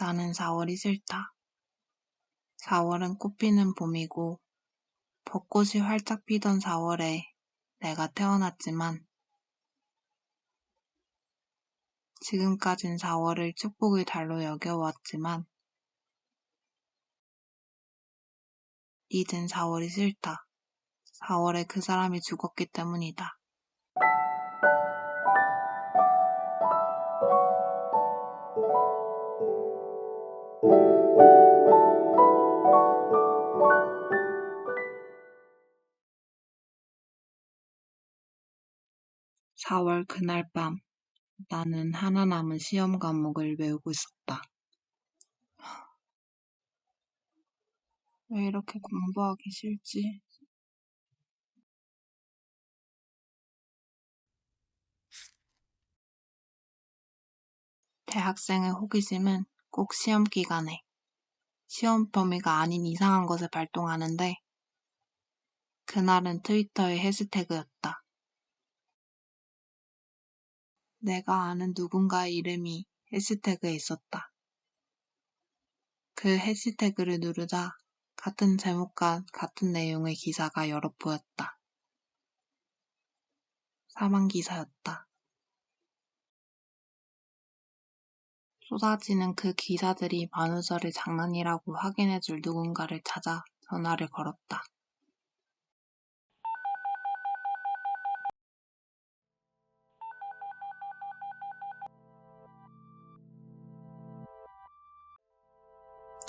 나는 4월이 싫다. 4월은 꽃피는 봄이고 벚꽃이 활짝 피던 4월에 내가 태어났지만 지금까진 4월을 축복의 달로 여겨왔지만 이젠 4월이 싫다. 4월에 그 사람이 죽었기 때문이다. (4월) 그날 밤 나는 하나 남은 시험 과목을 외우고 있었다. 왜 이렇게 공부하기 싫지? 대학생의 호기심은 꼭 시험 기간에 시험 범위가 아닌 이상한 것을 발동하는데 그날은 트위터의 해시태그였다. 내가 아는 누군가의 이름이 해시태그에 있었다. 그 해시태그를 누르자 같은 제목과 같은 내용의 기사가 여러 보였다. 사망 기사였다. 쏟아지는 그 기사들이 만우절의 장난이라고 확인해줄 누군가를 찾아 전화를 걸었다.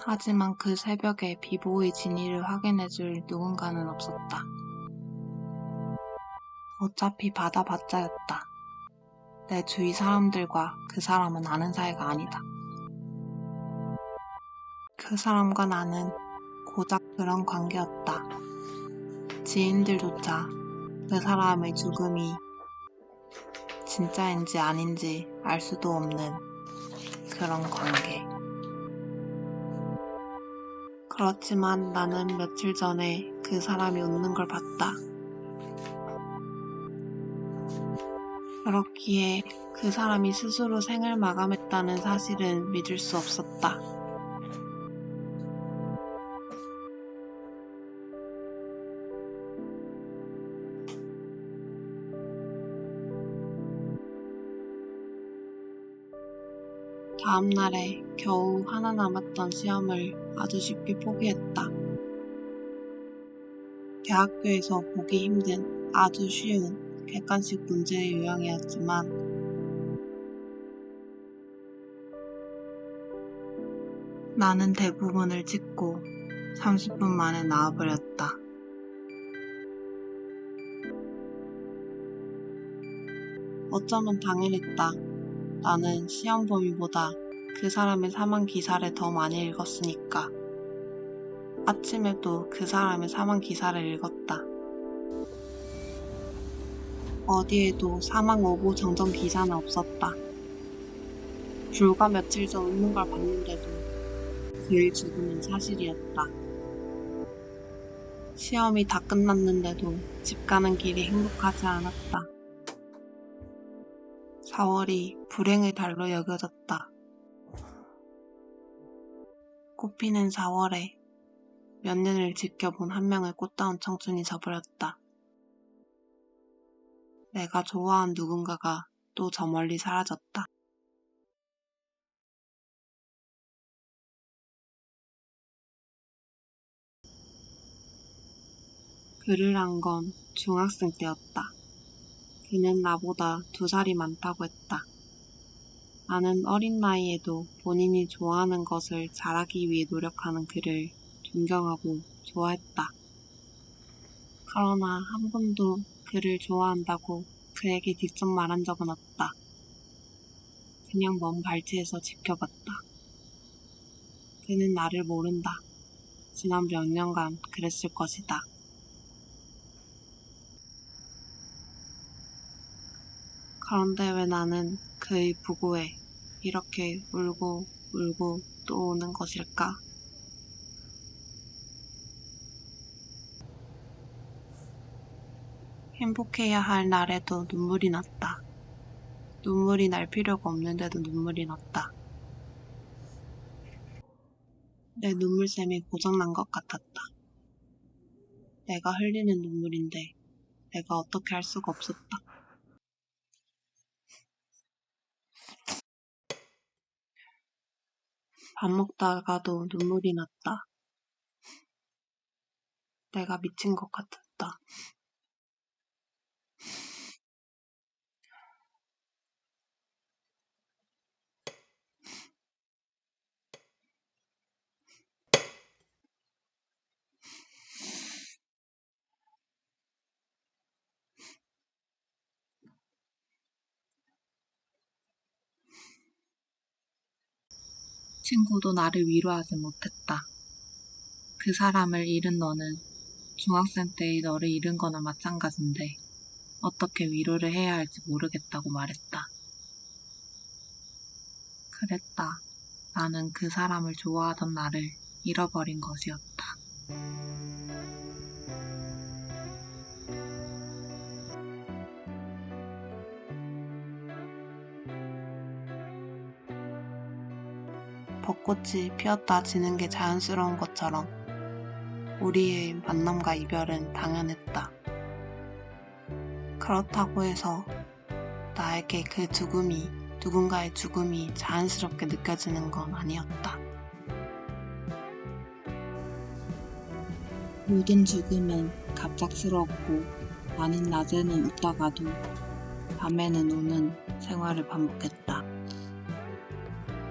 하지만 그 새벽에 비보의 진위를 확인해줄 누군가는 없었다. 어차피 받아봤자였다. 내 주위 사람들과 그 사람은 아는 사이가 아니다. 그 사람과 나는 고작 그런 관계였다. 지인들조차 그 사람의 죽음이 진짜인지 아닌지 알 수도 없는 그런 관계. 그렇지만 나는 며칠 전에 그 사람이 웃는 걸 봤다. 그렇기에 그 사람이 스스로 생을 마감했다는 사실은 믿을 수 없었다. 다음 날에 겨우 하나 남았던 시험을 아주 쉽게 포기했다. 대학교에서 보기 힘든 아주 쉬운 객관식 문제의 유형이었지만 나는 대부분을 찍고 30분 만에 나와버렸다. 어쩌면 당연했다. 나는 시험 범위보다 그 사람의 사망 기사를 더 많이 읽었으니까. 아침에도 그 사람의 사망 기사를 읽었다. 어디에도 사망 오보 정정 기사는 없었다. 불과 며칠 전 웃는 걸 봤는데도 그의 죽음은 사실이었다. 시험이 다 끝났는데도 집 가는 길이 행복하지 않았다. 4월이 불행의 달로 여겨졌다. 꽃피는 4월에 몇 년을 지켜본 한 명의 꽃다운 청춘이 져버렸다. 내가 좋아한 누군가가 또 저 멀리 사라졌다. 글을 한 건 중학생 때였다. 그는 나보다 2살이 많다고 했다. 나는 어린 나이에도 본인이 좋아하는 것을 잘하기 위해 노력하는 그를 존경하고 좋아했다. 그러나 한 번도 그를 좋아한다고 그에게 직접 말한 적은 없다. 그냥 먼 발치에서 지켜봤다. 그는 나를 모른다. 지난 몇 년간 그랬을 것이다. 그런데 왜 나는 그의 부고에 이렇게 울고 울고 또 오는 것일까? 행복해야 할 날에도 눈물이 났다. 눈물이 날 필요가 없는데도 눈물이 났다. 내 눈물샘이 고장난 것 같았다. 내가 흘리는 눈물인데 내가 어떻게 할 수가 없었다. 밥 먹다가도 눈물이 났다. 내가 미친 것 같았다. 친구도 나를 위로하지 못했다. 그 사람을 잃은 너는 중학생 때의 너를 잃은 거나 마찬가지인데 어떻게 위로를 해야 할지 모르겠다고 말했다. 그랬다. 나는 그 사람을 좋아하던 나를 잃어버린 것이었다. 벚꽃이 피었다 지는 게 자연스러운 것처럼 우리의 만남과 이별은 당연했다. 그렇다고 해서 나에게 그 죽음이, 누군가의 죽음이 자연스럽게 느껴지는 건 아니었다. 모든 죽음은 갑작스럽고 나는 낮에는 웃다가도 밤에는 우는 생활을 반복했다.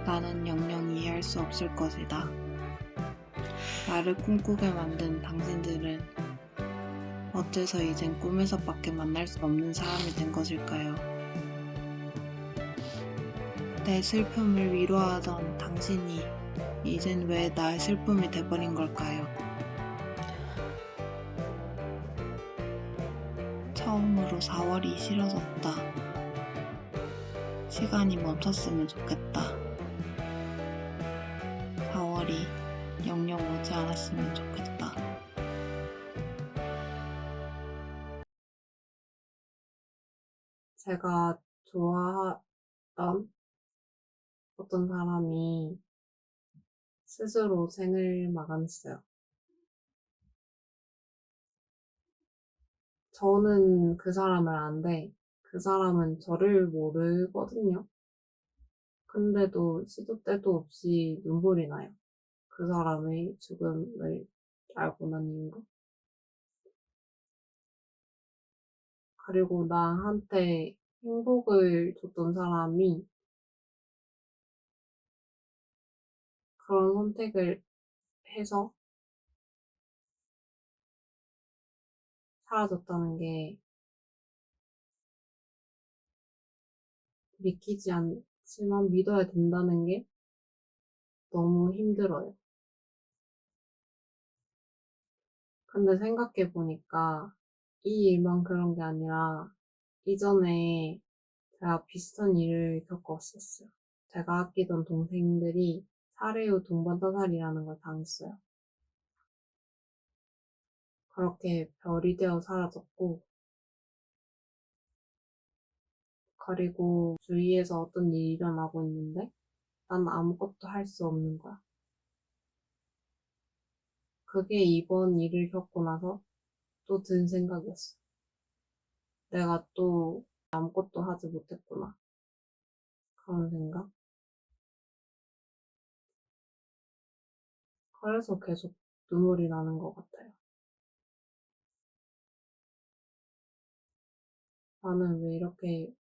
나는 영영 이해할 수 없을 것이다. 나를 꿈꾸게 만든 당신들은 어째서 이젠 꿈에서밖에 만날 수 없는 사람이 된 것일까요? 내 슬픔을 위로하던 당신이 이젠 왜 나의 슬픔이 돼버린 걸까요? 처음으로 4월이 싫어졌다. 시간이 멈췄으면 좋겠다. 4월이 영영 오지 않았으면 좋겠다. 제가 좋아하던 어떤 사람이 스스로 생을 마감했어요. 저는 그 사람을 아는데 그 사람은 저를 모르거든요. 근데도 시도 때도 없이 눈물이 나요. 그 사람의 죽음을 알고 난 이후로. 그리고 나한테 행복을 줬던 사람이 그런 선택을 해서 사라졌다는 게 믿기지 않지만 믿어야 된다는 게 너무 힘들어요. 근데 생각해보니까 이 일만 그런 게 아니라 이전에 제가 비슷한 일을 겪었었어요. 제가 아끼던 동생들이 살해 후 동반 자살이라는 걸 당했어요. 그렇게 별이 되어 사라졌고, 그리고 주위에서 어떤 일이 일어나고 있는데 난 아무것도 할 수 없는 거야. 그게 이번 일을 겪고 나서 또 든 생각이었어. 내가 또 아무것도 하지 못했구나. 그런 생각? 그래서 계속 눈물이 나는 것 같아요. 나는 왜 이렇게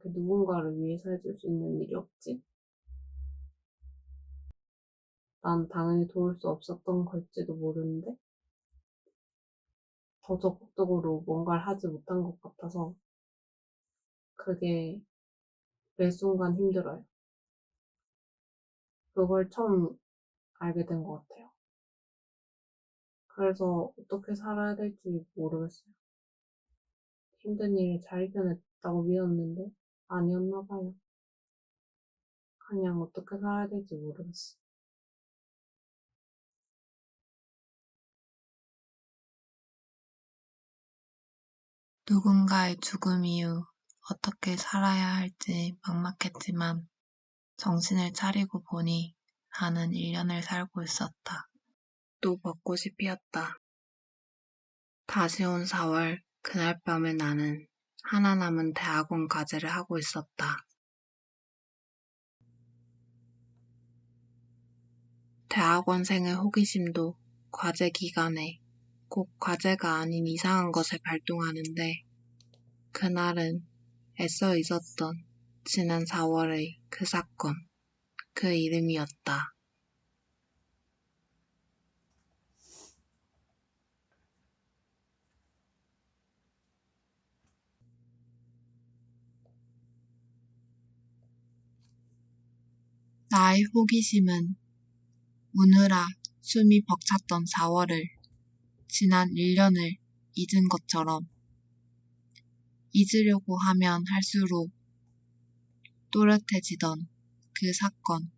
누군가를 위해서 해줄 수 있는 일이 없지? 난 당연히 도울 수 없었던 걸지도 모르는데, 더 적극적으로 뭔가를 하지 못한 것 같아서, 그게 매 순간 힘들어요. 그걸 처음 알게 된 것 같아요. 그래서 어떻게 살아야 될지 모르겠어요. 힘든 일을 잘 이겨냈다고 믿었는데, 아니었나 봐요. 그냥 어떻게 살아야 될지 모르겠어. 누군가의 죽음 이후 어떻게 살아야 할지 막막했지만 정신을 차리고 보니 나는 1년을 살고 있었다. 또 벚꽃이 피었다. 다시 온 4월, 그날 밤에 나는 하나 남은 대학원 과제를 하고 있었다. 대학원생의 호기심도 과제 기간에 꼭 과제가 아닌 이상한 것을 발동하는데 그날은 애써 잊었던 지난 4월의 그 사건, 그 이름이었다. 나의 호기심은 우느라 숨이 벅찼던 4월을 지난 1년을 잊은 것처럼 잊으려고 하면 할수록 또렷해지던 그 사건,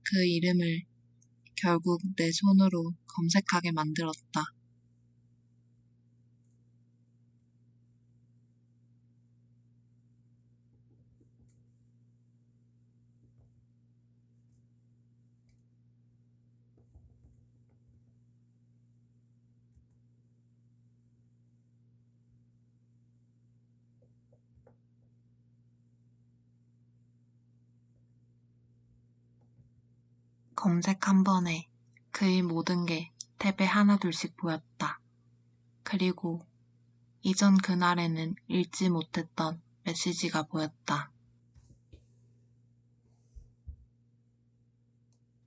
그 이름을 결국 내 손으로 검색하게 만들었다. 검색 한 번에 그의 모든 게 탭에 하나둘씩 보였다. 그리고 이전 그날에는 읽지 못했던 메시지가 보였다.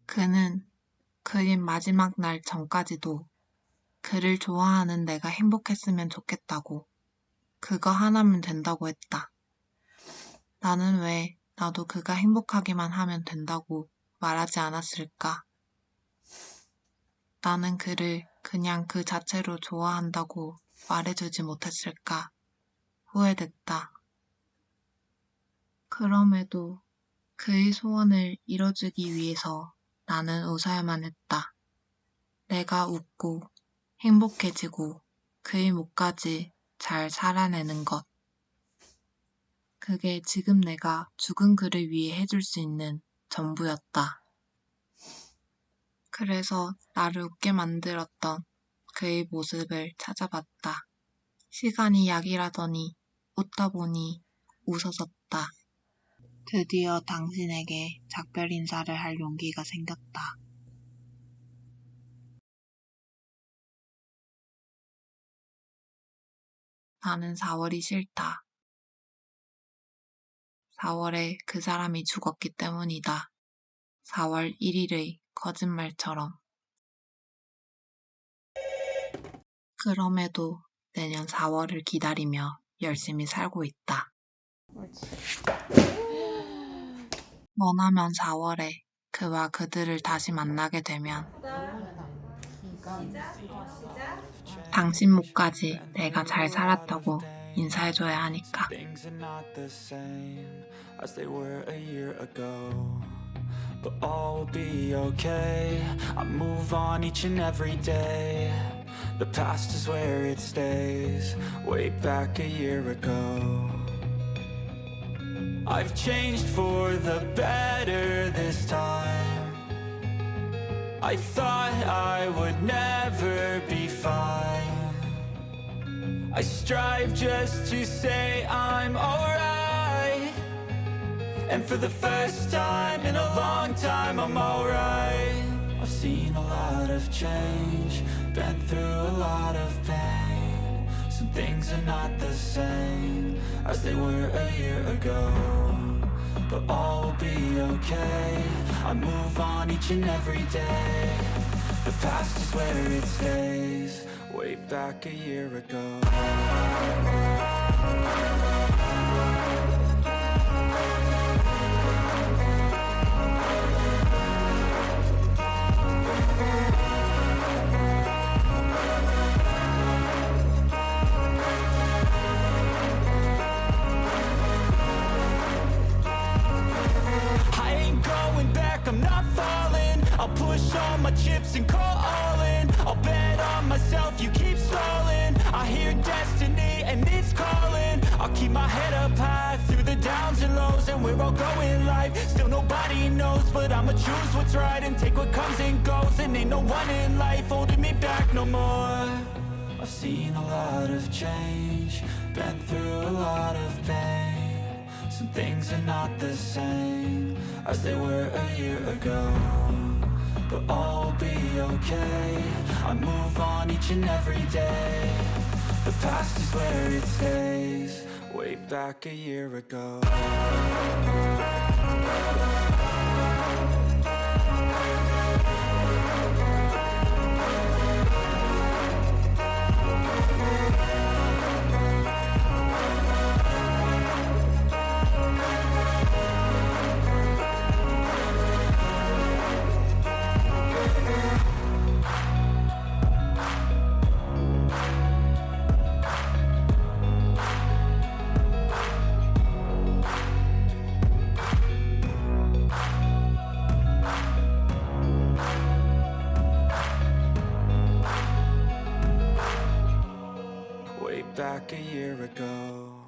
그는 그린 마지막 날 전까지도 그를 좋아하는 내가 행복했으면 좋겠다고, 그거 하나면 된다고 했다. 나는 왜 나도 그가 행복하기만 하면 된다고 말하지 않았을까? 나는 그를 그냥 그 자체로 좋아한다고 말해주지 못했을까? 후회됐다. 그럼에도 그의 소원을 이뤄주기 위해서 나는 웃어야만 했다. 내가 웃고 행복해지고 그의 목까지 잘 살아내는 것. 그게 지금 내가 죽은 그를 위해 해줄 수 있는 전부였다. 그래서 나를 웃게 만들었던 그의 모습을 찾아봤다. 시간이 약이라더니 웃다 보니 웃어졌다. 드디어 당신에게 작별 인사를 할 용기가 생겼다. 나는 4월이 싫다. 4월에 그 사람이 죽었기 때문이다. 4월 1일의 거짓말처럼. 그럼에도 내년 4월을 기다리며 열심히 살고 있다. 머나먼 4월에 그와 그들을 다시 만나게 되면 당신 목까지 내가 잘 살았다고 인사해줘야 하니까. But all will be okay. I move on each and every day. The past is where it stays. Way back a year ago, I've changed for the better this time. I thought I would never be fine. I strive just to say I'm alright. And for the first time in a long time, I'm alright. I've seen a lot of change, been through a lot of pain. Some things are not the same as they were a year ago. But all will be okay. I move on each and every day. The past is where it stays. Way back a year ago. I'm not falling. I'll push all my chips and call all in. I'll bet on myself, you keep stalling. I hear destiny and it's calling. I'll keep my head up high through the downs and lows. knows, and where I'll go in life. Still nobody knows, but I'ma choose what's right and take what comes and goes. And ain't no one in life holding me back no more. I've seen a lot of change, been through a lot of pain. Some things are not the same as they were a year ago, but all will be okay. I move on each and every day. The past is where it stays, way back a year ago. Way back a year ago.